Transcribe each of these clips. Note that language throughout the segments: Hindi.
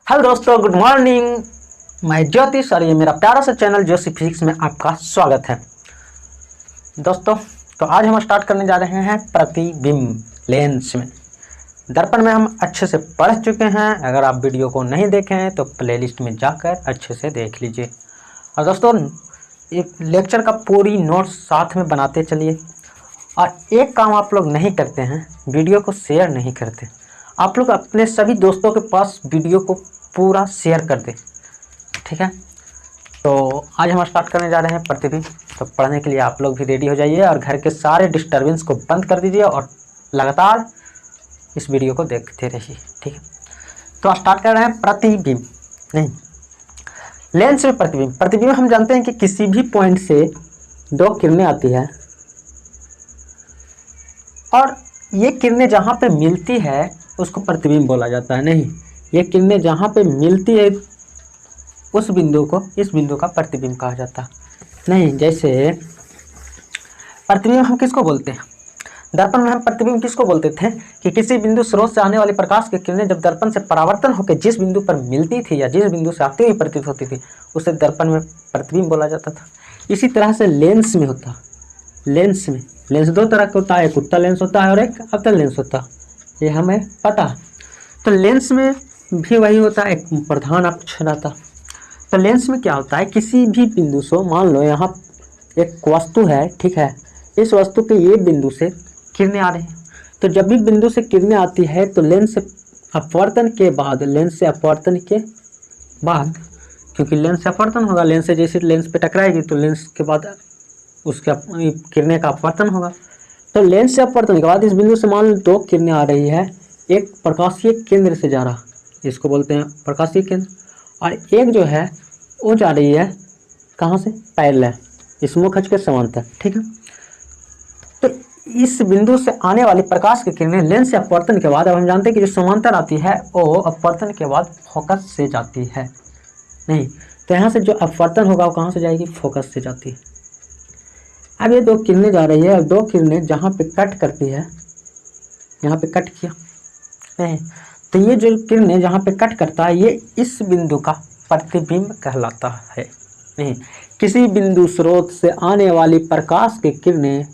हेलो दोस्तों, गुड मॉर्निंग। मैं ज्योतिष और ये मेरा प्यारा सा चैनल ज्योतिष फिजिक्स में आपका स्वागत है। दोस्तों, तो आज हम स्टार्ट करने जा रहे हैं प्रतिबिंब लेंस में। दर्पण में हम अच्छे से पढ़ चुके हैं। अगर आप वीडियो को नहीं देखे हैं तो प्लेलिस्ट में जाकर अच्छे से देख लीजिए। और दोस्तों, एक लेक्चर का पूरी नोट्स साथ में बनाते चलिए। और एक काम आप लोग नहीं करते हैं, वीडियो को शेयर नहीं करते। आप लोग अपने सभी दोस्तों के पास वीडियो को पूरा शेयर कर दें, ठीक है। तो आज हम स्टार्ट करने जा रहे हैं प्रतिबिंब। तो पढ़ने के लिए आप लोग भी रेडी हो जाइए और घर के सारे डिस्टर्बेंस को बंद कर दीजिए और लगातार इस वीडियो को देखते रहिए, ठीक है। तो स्टार्ट कर रहे हैं प्रतिबिंब, नहीं लेंस में प्रतिबिंब। प्रतिबिंब हम जानते हैं कि किसी भी पॉइंट से दो किरणें आती है और ये किरणें जहाँ पे मिलती है उसको प्रतिबिंब बोला जाता है। नहीं, ये किरणें जहाँ पे मिलती है उस बिंदु को, इस बिंदु का प्रतिबिंब कहा जाता है। नहीं, जैसे प्रतिबिंब हम किसको बोलते हैं? दर्पण में हम प्रतिबिंब किसको बोलते थे कि किसी बिंदु स्रोत से आने वाली प्रकाश की किरणें जब दर्पण से परावर्तन होकर जिस बिंदु पर मिलती थी या जिस बिंदु से आती हुई प्रतीत होती थी उसे दर्पण में प्रतिबिंब बोला जाता था। इसी तरह से लेंस में होता। लेंस में दो तरह का होता है, एक उत्तल लेंस होता है और एक अवतल लेंस होता है, ये हमें पता है। तो लेंस में भी वही होता है, एक प्रधान अक्ष रहता। तो लेंस में क्या होता है, किसी भी बिंदु से, मान लो यहाँ एक वस्तु है, ठीक है, इस वस्तु के ये बिंदु से किरणें आ रही हैं। तो जब भी बिंदु से किरणें आती है तो लेंस से अपवर्तन के बाद, क्योंकि लेंस से अपवर्तन होगा, लेंस से जैसे लेंस पे टकराएगी तो लेंस के बाद उसका किरणें का अपवर्तन होगा। तो लेंस से अपवर्तन के बाद इस बिंदु से मान लो दो किरणें आ रही है, एक प्रकाशीय केंद्र से जा रहा, इसको बोलते हैं प्रकाशीय केंद्र, और एक जो है वो जा रही है कहाँ से, पैरेलल, इस मुख अक्ष के समांतर, ठीक है। तो इस बिंदु से आने वाली प्रकाश की किरणें लेंस से अपवर्तन के बाद, अब हम जानते हैं कि जो समांतर आती है वो अपवर्तन के बाद फोकस से जाती है। नहीं, तो यहाँ से जो अपवर्तन होगा वो कहाँ से जाएगी, फोकस से जाती है। अब ये दो किरणें जा रही है और दो किरणें जहाँ पे कट करती है, यहाँ पे कट किया, नहीं, तो ये जो किरणें जहाँ पे कट करता है ये इस बिंदु का प्रतिबिंब कहलाता है। नहीं, किसी बिंदु स्रोत से आने वाली प्रकाश की किरणें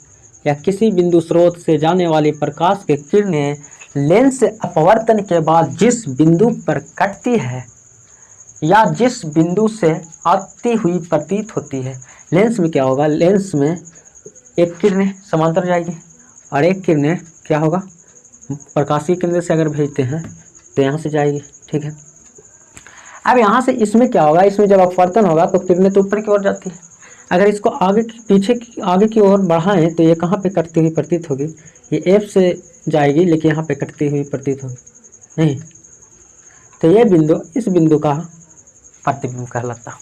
या किसी बिंदु स्रोत से जाने वाली प्रकाश की किरणें लेंस से अपवर्तन के बाद जिस बिंदु पर कटती है या जिस बिंदु से आती हुई प्रतीत होती है, लेंस में क्या होगा, लेंस में एक किरणें समांतर जाएगी और एक किरणें क्या होगा, प्रकाशीय केंद्र से अगर भेजते हैं तो यहाँ से जाएगी, ठीक है। अब यहाँ से इसमें क्या होगा, इसमें जब अपवर्तन होगा तो किरणें तो ऊपर की ओर जाती है। अगर इसको आगे की ओर बढ़ाएं तो ये कहाँ पे कटती हुई प्रतीत होगी, ये एफ से जाएगी लेकिन यहाँ पे कटती हुई प्रतीत होगी। नहीं, तो ये बिंदु इस बिंदु का प्रतिबिंब कहलाता।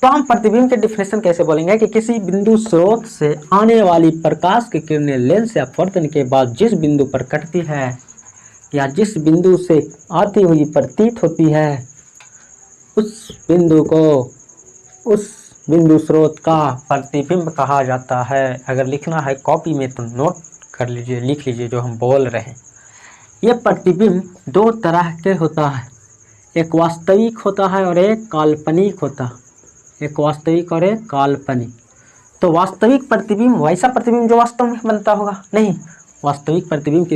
तो हम प्रतिबिंब के डिफिनेशन कैसे बोलेंगे कि किसी बिंदु स्रोत से आने वाली प्रकाश की किरणें लेंस से अपवर्तन के बाद जिस बिंदु पर कटती है या जिस बिंदु से आती हुई प्रतीत होती है उस बिंदु को, उस बिंदु स्रोत का प्रतिबिंब कहा जाता है। अगर लिखना है कॉपी में तो नोट कर लीजिए, लिख लीजिए जो हम बोल रहे हैं। ये प्रतिबिंब दो तरह के होता है, एक वास्तविक होता है और एक काल्पनिक होता है। एक वास्तविक और एक काल्पनिक। तो वास्तविक प्रतिबिंब वैसा प्रतिबिंब जो वास्तव में बनता होगा, नहीं, वास्तविक प्रतिबिंब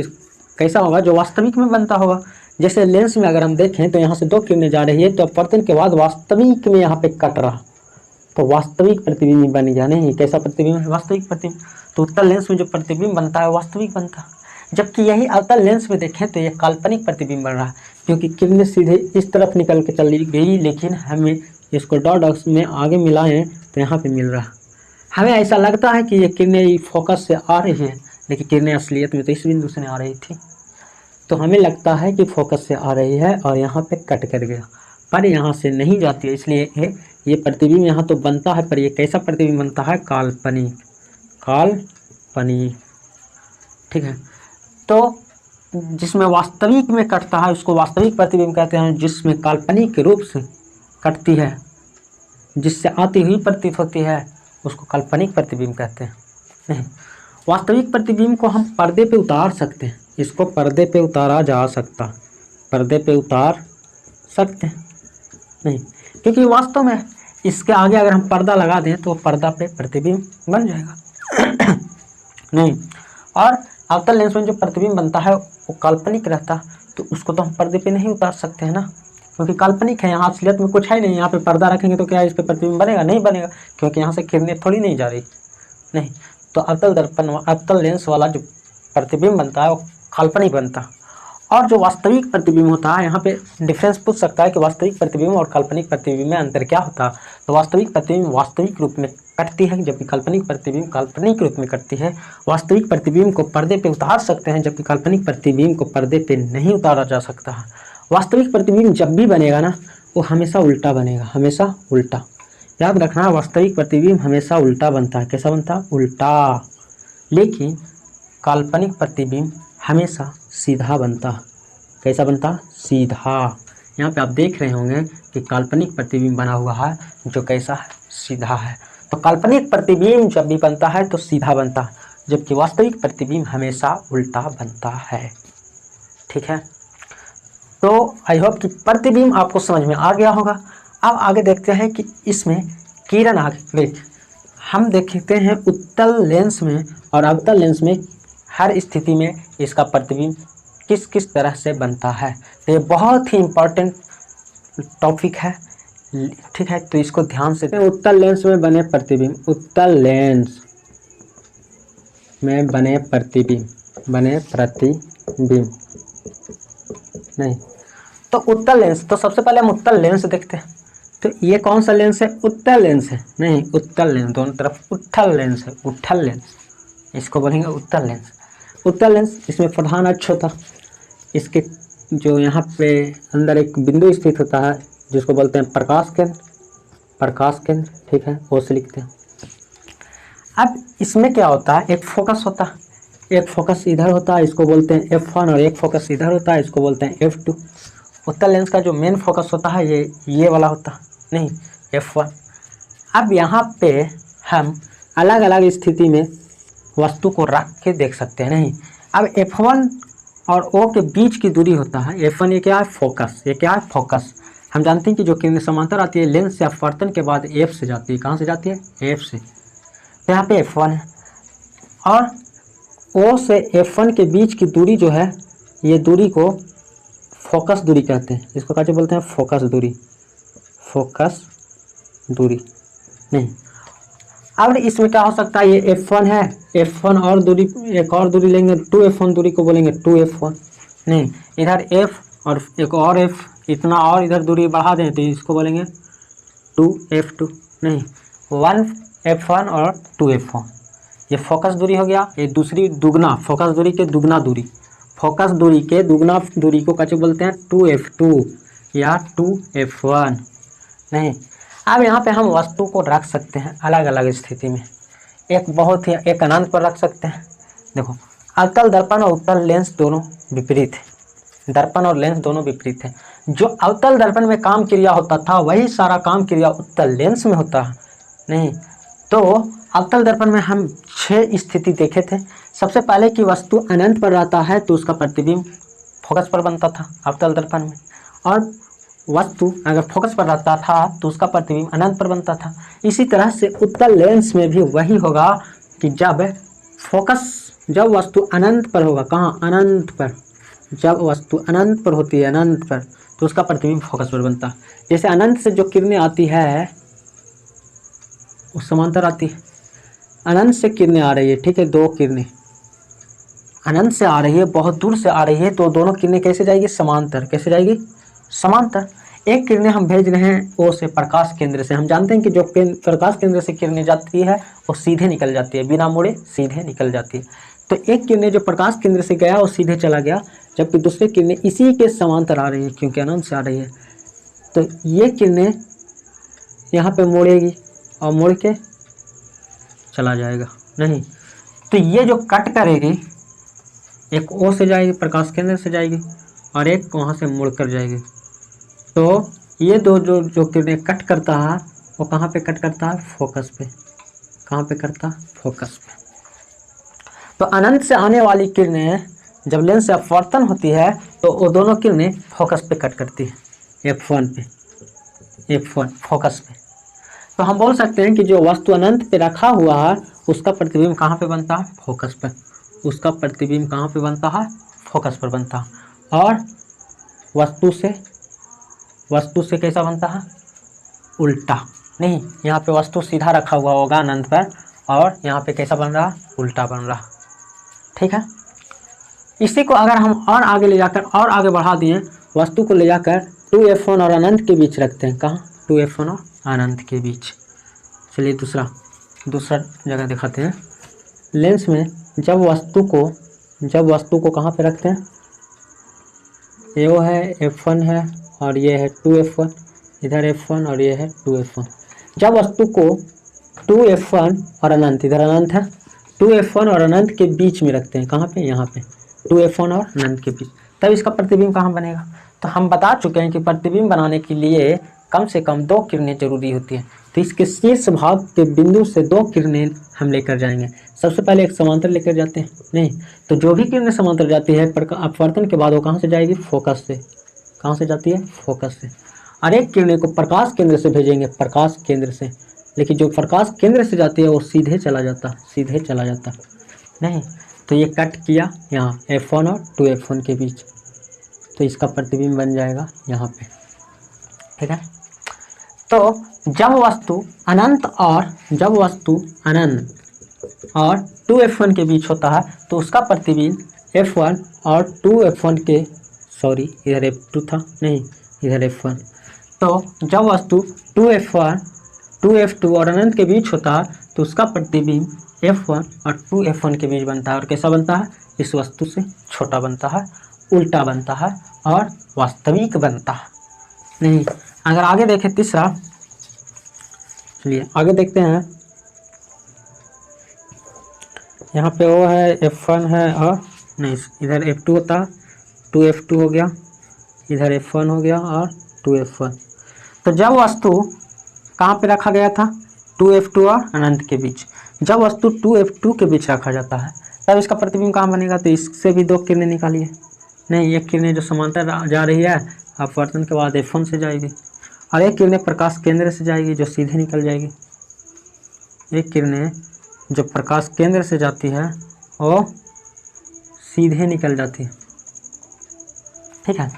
कैसा होगा, जो वास्तविक में बनता होगा। जैसे लेंस में अगर हम देखें तो यहाँ से दो किरणें जा रही है तो अपवर्तन के बाद वास्तविक में यहाँ पे कट रहा, तो वास्तविक प्रतिबिंब बन गया। नहीं, कैसा प्रतिबिंब है, वास्तविक प्रतिबिंब। तो उत्तल लेंस में जो प्रतिबिंब बनता है वास्तविक बनता है, जबकि यही अवतल लेंस में देखें तो ये काल्पनिक प्रतिबिंब बन रहा है, क्योंकि किरणें सीधे इस तरफ निकल के चली गई लेकिन हमें इसको डॉट अक्ष में आगे मिलाएं तो यहाँ पे मिल रहा। हमें ऐसा लगता है कि ये किरणें फोकस से आ रही है लेकिन किरणें असलियत में तो इस बिंदु से आ रही थी, तो हमें लगता है कि फोकस से आ रही है और यहाँ पे कट कर गया, पर यहाँ से नहीं जाती है। इसलिए ये प्रतिबिंब यहाँ तो बनता है, पर ये कैसा प्रतिबिंब बनता है, काल्पनिक, ठीक है। तो जिसमें वास्तविक में कटता है उसको वास्तविक प्रतिबिंब कहते हैं, जिसमें काल्पनिक रूप से कटती है, जिससे आती हुई प्रतीत होती है, उसको काल्पनिक प्रतिबिंब कहते हैं। नहीं, वास्तविक प्रतिबिंब को हम पर्दे पे उतार सकते हैं, इसको पर्दे पे उतारा जा सकता, पर्दे पे उतार सकते हैं? नहीं, क्योंकि वास्तव में इसके आगे अगर हम पर्दा लगा दें तो पर्दा पे प्रतिबिंब बन जाएगा। नहीं, और अवतल लेंस में जो प्रतिबिंब बनता है वो काल्पनिक रहता, तो उसको तो हम पर्दे पे नहीं उतार सकते हैं ना, क्योंकि काल्पनिक है, यहाँ असलियत में कुछ है नहीं। यहाँ पे पर्दा रखेंगे तो क्या इस पे प्रतिबिंब बनेगा? नहीं बनेगा, क्योंकि यहाँ से किरणें थोड़ी नहीं जा रही। नहीं, तो अवतल दर्पण, अवतल लेंस वाला जो प्रतिबिंब बनता है वो काल्पनिक बनता है। और जो वास्तविक प्रतिबिंब होता है, यहाँ पे डिफरेंस पूछ सकता है कि वास्तविक प्रतिबिंब और काल्पनिक प्रतिबिंब में अंतर क्या होता है। तो वास्तविक प्रतिबिंब वास्तविक रूप में कटती है, जबकि काल्पनिक प्रतिबिंब काल्पनिक रूप में कटती है। वास्तविक प्रतिबिंब को पर्दे पे उतार सकते हैं, जबकि काल्पनिक प्रतिबिंब को पर्दे पे नहीं उतारा जा सकता है। वास्तविक प्रतिबिंब जब भी बनेगा ना, वो हमेशा उल्टा बनेगा, हमेशा उल्टा। याद रखना, वास्तविक प्रतिबिंब हमेशा उल्टा बनता है। कैसा बनता है? उल्टा। लेकिन काल्पनिक प्रतिबिंब हमेशा सीधा बनता। कैसा बनता? सीधा। यहाँ पे आप देख रहे होंगे कि काल्पनिक प्रतिबिंब बना हुआ है जो कैसा है? सीधा है। तो काल्पनिक प्रतिबिंब जब भी बनता है तो सीधा बनता है, जबकि वास्तविक प्रतिबिंब हमेशा उल्टा बनता है। ठीक है, तो आई होप कि प्रतिबिंब आपको समझ में आ गया होगा। अब आगे देखते हैं कि इसमें किरण आगे हम देखते हैं उत्तल लेंस में और अवतल लेंस में हर स्थिति में इसका प्रतिबिंब किस किस तरह से बनता है। तो ये बहुत ही इम्पोर्टेंट टॉपिक है। ठीक है, तो इसको ध्यान से। उत्तल लेंस में बने प्रतिबिंब, उत्तल लेंस में बने प्रतिबिंब, बने प्रतिबिंब नहीं, तो उत्तल लेंस, तो सबसे पहले हम उत्तल लेंस देखते हैं। तो ये कौन सा लेंस है? उत्तल लेंस है। नहीं, उत्तल लेंस, दोनों तरफ उठल लेंस है, उठल लेंस, इसको बोलेंगे उत्तल लेंस। उत्तल लेंस, इसमें प्रधान अक्ष होता, इसके जो यहाँ पे अंदर एक बिंदु स्थित होता है जिसको बोलते हैं प्रकाश केंद्र, प्रकाश केंद्र। ठीक है, वो से लिखते हैं। अब इसमें क्या होता है? एक फोकस होता है, एक फोकस इधर होता है, इसको बोलते हैं F1, और एक फोकस इधर होता है, इसको बोलते हैं F2। उत्तल लेंस का जो मेन फोकस होता है ये वाला होता है, नहीं, F1। अब यहाँ पे हम अलग अलग स्थिति में वस्तु को रख के देख सकते हैं। नहीं, अब F1 और O के बीच की दूरी होता है F1, ये क्या है? फोकस। ये क्या है? फोकस। हम जानते हैं कि जो किरण समांतर आती है लेंस से अपवर्तन के बाद F से जाती है। कहाँ से जाती है? F से। तो यहाँ पे F1 है, और O से F1 के बीच की दूरी जो है, ये दूरी को फोकस दूरी कहते हैं। इसको क्या बोलते हैं? फोकस दूरी, फोकस दूरी। नहीं, अब इसमें क्या हो सकता है? ये F1 है, F1 और दूरी, एक और दूरी लेंगे 2F1 दूरी को बोलेंगे 2F1। नहीं, इधर F और एक और F, इतना और इधर दूरी बढ़ा दें तो इसको बोलेंगे 2F2। नहीं, 1F1 और 2F1, ये फोकस दूरी हो गया। ये दूसरी दुगना, फोकस दूरी के दुगना दूरी, फोकस दूरी के दुगना दूरी को क्या बोलते हैं? 2F2 या 2F1। नहीं, अब यहाँ पे हम वस्तु को रख सकते हैं अलग अलग स्थिति में। एक अनंत पर रख सकते हैं। देखो, अवतल दर्पण और उत्तल लेंस दोनों विपरीत है, दर्पण और लेंस दोनों विपरीत है। जो अवतल दर्पण में काम क्रिया होता था वही सारा काम क्रिया उत्तल लेंस में होता है। नहीं, तो अवतल दर्पण में हम 6 स्थिति देखे थे। सबसे पहले कि वस्तु अनंत पर रहता है तो उसका प्रतिबिंब फोकस पर बनता था अवतल दर्पण में, और वस्तु अगर फोकस पर रहता था तो उसका प्रतिबिंब अनंत पर बनता था। इसी तरह से उत्तल लेंस में भी वही होगा कि जब वस्तु अनंत पर होगा, कहाँ? अनंत पर। जब वस्तु अनंत पर होती है, अनंत पर, तो उसका प्रतिबिंब फोकस पर बनता है। जैसे अनंत से जो किरणें आती है वो समांतर आती है। अनंत से किरणें आ रही है, ठीक है, 2 किरणें अनंत से आ रही है, बहुत दूर से आ रही है, तो दोनों किरणें कैसे जाएगी? समांतर। कैसे जाएगी? समांतर। एक किरणें हम भेज रहे हैं O से, प्रकाश केंद्र से। हम जानते हैं कि जो प्रकाश केंद्र से किरणें जाती है वो सीधे निकल जाती है, बिना मुड़े सीधे निकल जाती है। तो एक किरणें जो प्रकाश केंद्र से गया वो सीधे चला गया, जबकि दूसरी किरणें इसी के समांतर आ रही है क्योंकि अनंत से आ रही है। तो ये किरणें यहाँ पे मुड़ेगी और मुड़ के चला जाएगा। नहीं, तो ये जो कट करेगी, एक O से जाएगी, प्रकाश केंद्र से जाएगी, और एक वहाँ से मुड़ कर जाएगी। तो ये दो जो किरणें कट करता है वो कहाँ पे कट करता है? फोकस पे। कहाँ पे करता? फोकस पे। तो अनंत से आने वाली किरणें जब लेंस से अपवर्तन होती है तो वो दोनों किरणें फोकस पे कट करती है। F1 पे, F1 फोकस पे। तो हम बोल सकते हैं कि जो वस्तु अनंत पे रखा हुआ है उसका प्रतिबिंब कहाँ पे बनता है? फोकस पर। उसका प्रतिबिंब कहाँ पे बनता है? फोकस पर बनता है। और वस्तु से कैसा बनता है? उल्टा। नहीं, यहाँ पे वस्तु सीधा रखा हुआ होगा अनंत पर, और यहाँ पे कैसा बन रहा? उल्टा बन रहा। ठीक है। इसी को अगर हम और आगे ले जाकर और आगे बढ़ा दिए, वस्तु को ले जाकर 2F1 और अनंत के बीच रखते हैं। कहाँ? 2F1 और अनंत के बीच। चलिए दूसरा जगह दिखाते हैं। लेंस में जब वस्तु को कहाँ पे रखते हैं? ये वो है F1 है और ये है 2F1, इधर F1 और ये है 2F1। जब वस्तु को 2F1 और अनंत, इधर अनंत है, 2F1 और अनंत के बीच में रखते हैं। कहाँ पे? यहाँ पे 2F1 और अनंत के बीच। तब इसका प्रतिबिंब कहाँ बनेगा? तो हम बता चुके हैं कि प्रतिबिंब बनाने के लिए कम से कम 2 किरणें जरूरी होती हैं। तो इसके शीर्ष भाग के बिंदु से 2 किरणें हम लेकर जाएंगे। सबसे पहले एक समांतर लेकर जाते हैं। नहीं, तो जो भी किरणें समांतर जाती है अपवर्तन के बाद वो कहाँ से जाएगी? फोकस से। कहाँ से जाती है? फोकस से। और एक किरणें को प्रकाश केंद्र से भेजेंगे, प्रकाश केंद्र से। लेकिन जो प्रकाश केंद्र से जाती है वो सीधे चला जाता। नहीं, तो ये कट किया यहाँ F1 और 2F1 के बीच, तो इसका प्रतिबिंब बन जाएगा यहाँ पे। ठीक है। तो जब वस्तु अनंत और 2F1 के बीच होता है तो उसका प्रतिबिंब F1 और 2F1 के, सॉरी इधर F2 था, नहीं इधर F1। तो जब वस्तु 2F1, 2F2 और अनंत के बीच होता है तो उसका प्रतिबिंब F1 और 2F1 के बीच बनता है। और कैसा बनता है? इस वस्तु से छोटा बनता है, उल्टा बनता है और वास्तविक बनता है। नहीं, अगर आगे देखें तीसरा, चलिए आगे देखते हैं। यहाँ पे वो है F1 है और नहीं, इधर F2 होता, 2F2 हो गया, इधर F1 हो गया और 2F1। तो जब वस्तु कहाँ पे रखा गया था? 2F2 और अनंत के बीच। जब वस्तु 2F2 के बीच रखा जाता है तब इसका प्रतिबिंब कहाँ बनेगा? तो इससे भी 2 किरणें निकालिए। नहीं, एक किरणें जो समांतर जा रही है अपवर्तन के बाद F1 से जाएगी, और एक किरणें प्रकाश केंद्र से जाएगी जो सीधे निकल जाएगी। एक किरणें जो प्रकाश केंद्र से जाती है वो सीधे निकल जाती है। ठीक है।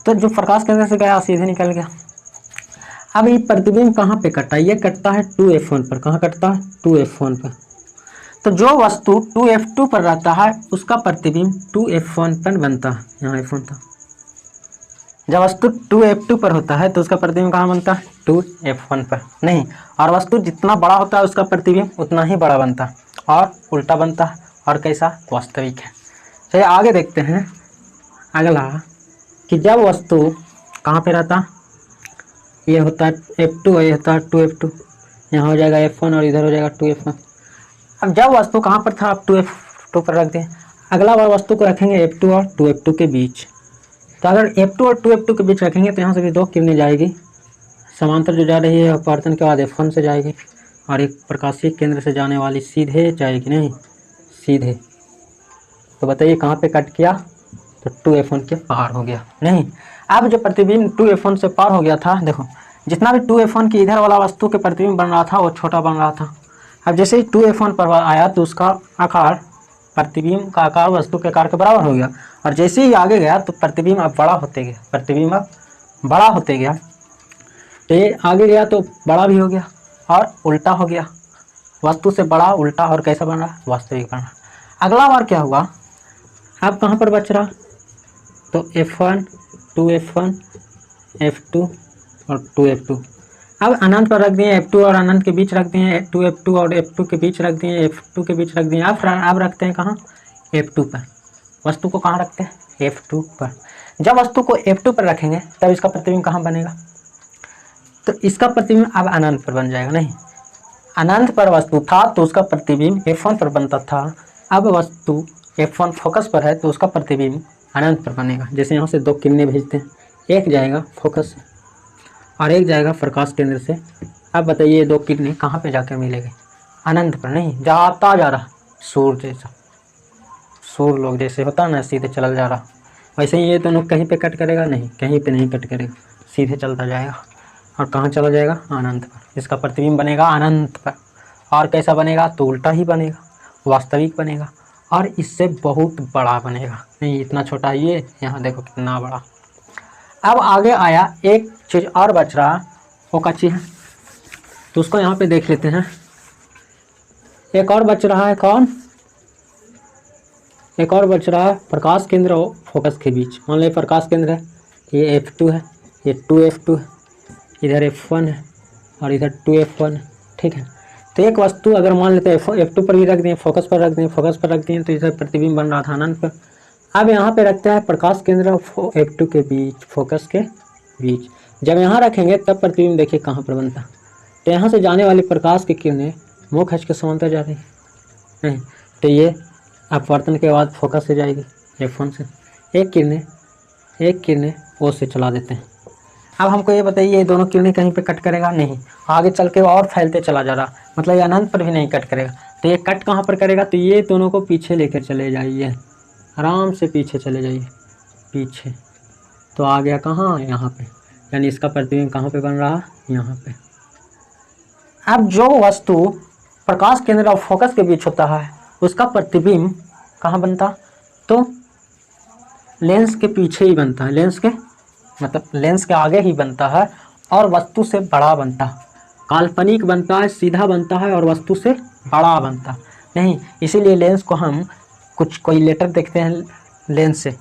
तो जो प्रकाश केंद्र से गया सीधे निकल गया। अब ये प्रतिबिंब कहाँ पे कटता है? ये कटता है 2F1 पर। कहाँ कटता है? 2F1 पर। तो जो वस्तु 2F2 पर रहता है उसका प्रतिबिंब 2F1 पर बनता है। यहाँ F1 था। जब वस्तु 2F2 पर होता है तो उसका प्रतिबिंब कहाँ बनता है? 2F1 पर। नहीं, और वस्तु जितना बड़ा होता है उसका प्रतिबिंब उतना ही बड़ा बनता है और उल्टा बनता है। और कैसा? वास्तविक है। चलिए आगे देखते हैं अगला, कि जब वस्तु कहाँ पे रहता, ये होता है F2 और ये होता है 2F2, यहाँ हो जाएगा F1 और इधर हो जाएगा 2F1। अब जब वस्तु कहाँ पर था? आप 2F2 पर रख दें। अगला बार वस्तु को रखेंगे F2 और 2F2 के बीच। तो अगर F2 और 2F2 के बीच रखेंगे तो यहाँ से भी 2 किरणें जाएगी, समांतर जो जा रही है अपवर्तन के बाद F1 से जाएगी, और एक प्रकाशीय केंद्र से जाने वाली सीधे जाएगी। नहीं, सीधे। तो बताइए कहाँ पे कट किया? तो 2F1 के पार हो गया। नहीं, अब जो प्रतिबिंब 2F1 से पार हो गया था, देखो जितना भी 2F1 की इधर वाला वस्तु के प्रतिबिंब बन रहा था वो छोटा बन रहा था। अब जैसे ही 2F1 पर आया तो उसका आकार, प्रतिबिंब का आकार वस्तु के आकार के बराबर हो गया, और जैसे ही आगे गया तो प्रतिबिंब अब बड़ा होते गया। तो ये आगे गया तो बड़ा भी हो गया और उल्टा हो गया। वस्तु से बड़ा, उल्टा, और कैसा बन रहा? वास्तविक बन रहा। अगला बार क्या हुआ? अब कहाँ पर बच रहा? तो F1, 2F1, F2 और 2F2। अब अनंत पर रख दिए, F2 और अनंत के बीच रख दिए, 2F2 और F2 के बीच रख दिए, F2 के बीच रख दिए। अब रखते हैं कहाँ? F2 पर। वस्तु को कहाँ रखते हैं? F2 पर। जब वस्तु को F2 पर रखेंगे तब इसका प्रतिबिंब कहाँ बनेगा? तो इसका प्रतिबिंब अब अनंत पर बन जाएगा। नहीं, अनंत पर वस्तु था तो उसका प्रतिबिंब F1 पर बनता था। अब वस्तु F1 फोकस पर है तो उसका प्रतिबिंब अनंत पर बनेगा। जैसे यहाँ से 2 किरणें भेजते हैं, एक जाएगा फोकस से और एक जाएगा प्रकाश केंद्र से। अब बताइए 2 किरणें कहाँ पे जाकर मिलेंगे? अनंत पर। नहीं, जाता जा रहा, सूर्य जैसा, सूर्य लोग जैसे होता है ना, सीधे चल जा रहा, वैसे ही ये दोनों कहीं पे कट करेगा नहीं, कहीं पे नहीं कट करेगा, सीधे चलता जाएगा और कहाँ चला जाएगा, अनंत पर। इसका प्रतिबिंब बनेगा अनंत पर। और कैसा बनेगा, तो उल्टा ही बनेगा, वास्तविक बनेगा और इससे बहुत बड़ा बनेगा। नहीं इतना छोटा है ये, यहाँ देखो कितना बड़ा। अब आगे आया एक चीज़ और बच रहा, वो कच्ची है तो उसको यहाँ पे देख लेते हैं। एक और बच रहा है, कौन, एक और बच रहा है प्रकाश केंद्र और फोकस के बीच। मान लो प्रकाश केंद्र है, ये F2 है, ये 2F2 है, इधर F1 है और इधर 2F1 है। ठीक है, तो एक वस्तु अगर मान लेते हैं F2 पर भी रख दें, फोकस पर रख दें, फोकस पर रख दें तो इधर प्रतिबिंब बन रहा था अनंत पर। अब यहाँ पे रखते हैं प्रकाश केंद्र और F2 के बीच, फोकस के बीच। जब यहाँ रखेंगे तब प्रतिबिंब देखिए कहाँ पर बनता। तो यहाँ से जाने वाली प्रकाश की किरणें मुख अक्ष के समांतर जा रही नहीं, तो ये अपवर्तन के बाद फोकस से जाएगी F1 से। एक किरणें O से चला देते हैं। अब हमको ये बताइए ये दोनों किरणें कहीं पे कट करेगा नहीं, आगे चल के और फैलते चला जा रहा, मतलब ये अनंत पर भी नहीं कट करेगा। तो ये कट कहाँ पर करेगा, तो ये दोनों को पीछे लेकर चले जाइए, आराम से पीछे चले जाइए, पीछे। तो आ गया कहाँ, यहाँ पे, यानी इसका प्रतिबिंब कहाँ पे बन रहा, यहाँ पे। अब जो वस्तु प्रकाश केंद्र और फोकस के बीच होता है उसका प्रतिबिंब कहाँ बनता, तो लेंस के पीछे ही बनता है, लेंस के मतलब लेंस के आगे ही बनता है और वस्तु से बड़ा बनता है। काल्पनिक बनता है, सीधा बनता है और वस्तु से बड़ा बनता नहीं। इसीलिए लेंस को हम कोई लेटर देखते हैं लेंस से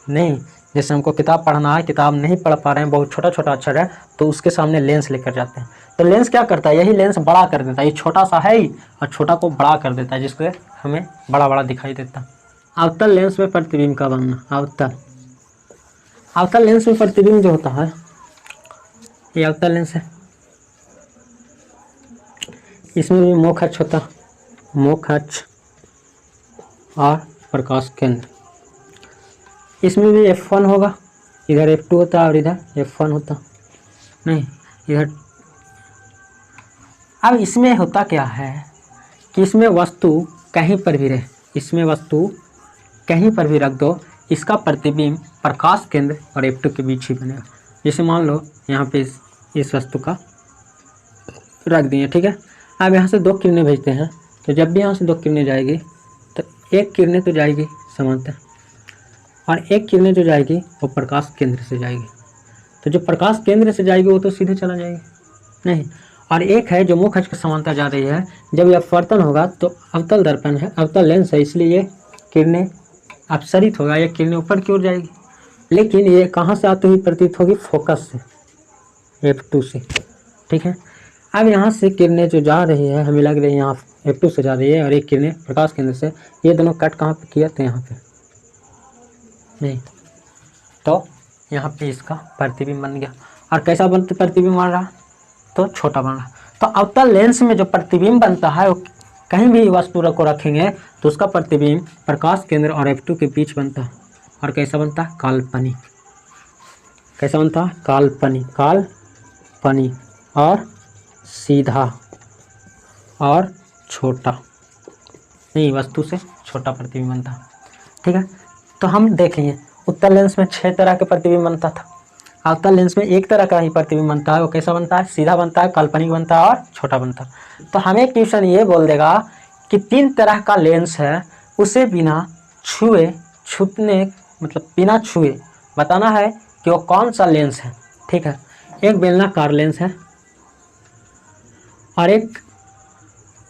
नहीं, जैसे हमको किताब पढ़ना है, किताब नहीं पढ़ पा रहे हैं, बहुत छोटा छोटा अक्षर है, तो उसके सामने लेंस लेकर जाते हैं। तो लेंस क्या करता है, यही लेंस बड़ा कर देता है, ये छोटा सा है ही और छोटा को बड़ा कर देता है, जिससे हमें बड़ा बड़ा दिखाई देता है। अवतल लेंस में प्रतिबिंब का बनना, अवतल लेंस में प्रतिबिंब जो होता है, ये अवतल लेंस है, इसमें भी मुख अक्ष होता, मुख अक्ष और प्रकाश केंद्र। इसमें भी F1 होगा, इधर F2 होता है और इधर F1 होता नहीं, इधर। अब इसमें होता क्या है कि इसमें वस्तु कहीं पर भी रहे, इसमें वस्तु कहीं पर भी रख दो, इसका प्रतिबिंब प्रकाश केंद्र और F2 के बीच ही बनेगा। जैसे मान लो यहाँ पे इस वस्तु का रख दिए, ठीक है। अब यहाँ से दो किरणें भेजते हैं, तो जब भी यहाँ से दो किरणें जाएगी तो एक किरणें तो जाएगी समांतर और एक किरणें जो जाएगी वो प्रकाश केंद्र से जाएगी। तो जो प्रकाश केंद्र से जाएगी वो तो सीधे चला जाएगी नहीं, और एक है जो मुख अक्ष के समांतर जा रही है। जब यह अपवर्तन होगा तो अवतल दर्पण है, अवतल लेंस है, इसलिए ये किरणें अपसरित होगा, ये किरणें ऊपर की ओर जाएगी। लेकिन ये कहाँ से आती हुई प्रतीत होगी, फोकस से, F2 से। ठीक है, अब यहाँ से किरणें जो जा रही है, हमें लग रही है यहाँ F2 से जा रही है और एक किरणें प्रकाश केंद्र से, ये दोनों कट कहाँ पे किया, तो यहाँ पे नहीं, तो यहाँ पे इसका प्रतिबिंब बन गया। और कैसा प्रतिबिंब बन रहा, तो छोटा बन रहा। तो अवतल लेंस में जो प्रतिबिंब बनता है वो कहीं भी वस्तु को रखेंगे तो उसका प्रतिबिंब प्रकाश केंद्र और F2 के बीच बनता है। और कैसा बनता है, काल्पनिक। कैसा बनता है, काल्पनिक, काल्पनिक और सीधा और छोटा नहीं, वस्तु से छोटा प्रतिबिंब बनता है। ठीक है, तो हम देखेंगे उत्तल लेंस में 6 तरह के प्रतिबिंब बनता था, अवतल लेंस में एक तरह का ही प्रतिबिंब बनता है। वो कैसा बनता है, सीधा बनता है, काल्पनिक बनता है और छोटा बनता है। तो हमें ट्यूशन ये बोल देगा कि 3 तरह का लेंस है, उसे बिना छूने मतलब बिना छुए बताना है कि वो कौन सा लेंस है। ठीक है, एक बेलनाकार लेंस है और एक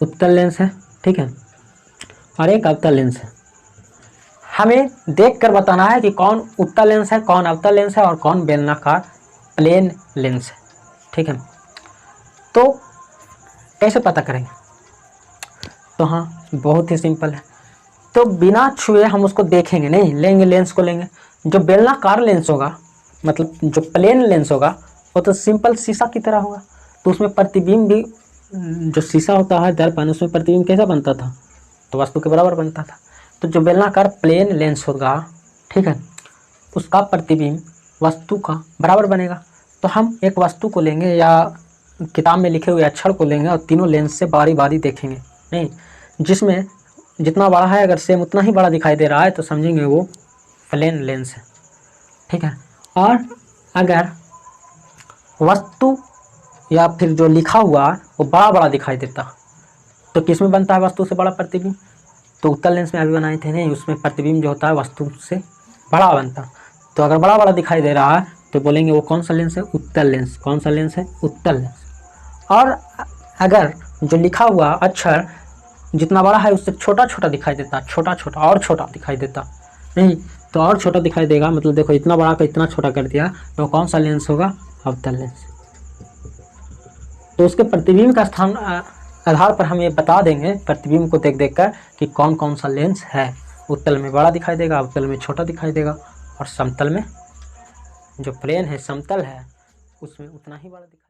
उत्तल लेंस है, ठीक है, और एक अवतल लेंस है। हमें देखकर बताना है कि कौन उत्तल लेंस है, कौन अवतल लेंस है और कौन बेलनाकार प्लेन लेंस है। ठीक है, तो कैसे पता करेंगे, तो हाँ बहुत ही सिंपल है। तो बिना छुए हम उसको देखेंगे नहीं, लेंगे लेंस को लेंगे। जो बेलनाकार लेंस होगा मतलब जो प्लेन लेंस होगा वो तो सिंपल शीशा की तरह होगा, तो उसमें प्रतिबिंब भी जो शीशा होता है दर्पण, उसमें प्रतिबिंब कैसा बनता था, तो वस्तु के बराबर बनता था। तो जो बेलनाकार प्लेन लेंस होगा, ठीक है, उसका प्रतिबिंब वस्तु का बराबर बनेगा। तो हम एक वस्तु को लेंगे या किताब में लिखे हुए अक्षर को लेंगे और तीनों लेंस से बारी बारी देखेंगे नहीं, जिसमें जितना बड़ा है अगर सेम उतना ही बड़ा दिखाई दे रहा है तो समझेंगे वो प्लेन लेंस है। ठीक है। और अगर वस्तु या फिर जो लिखा हुआ वो बड़ा बड़ा दिखाई देता तो किस में बनता है वस्तु से बड़ा प्रतिबिंब? तो उत्तल लेंस में अभी बनाए थे नहीं, उसमें प्रतिबिंब जो होता है वस्तु से बड़ा बनता। तो अगर बड़ा बड़ा दिखाई दे रहा है तो बोलेंगे वो कौन सा लेंस है? उत्तल लेंस। कौन सा लेंस है? उत्तल लेंस। और अगर जो लिखा हुआ अक्षर जितना बड़ा है उससे छोटा छोटा दिखाई देता, छोटा छोटा और छोटा दिखाई देता नहीं, तो और छोटा दिखाई देगा, मतलब देखो इतना बड़ा का इतना छोटा कर दिया, तो कौन सा लेंस होगा? अवतल लेंस। तो उसके प्रतिबिंब का स्थान आधार पर हम ये बता देंगे प्रतिबिंब को देख देख कर कि कौन कौन सा लेंस है। उत्तल में बड़ा दिखाई देगा, अवतल में छोटा दिखाई देगा, और समतल में जो प्लेन है समतल है उसमें उतना ही बड़ा दिखाई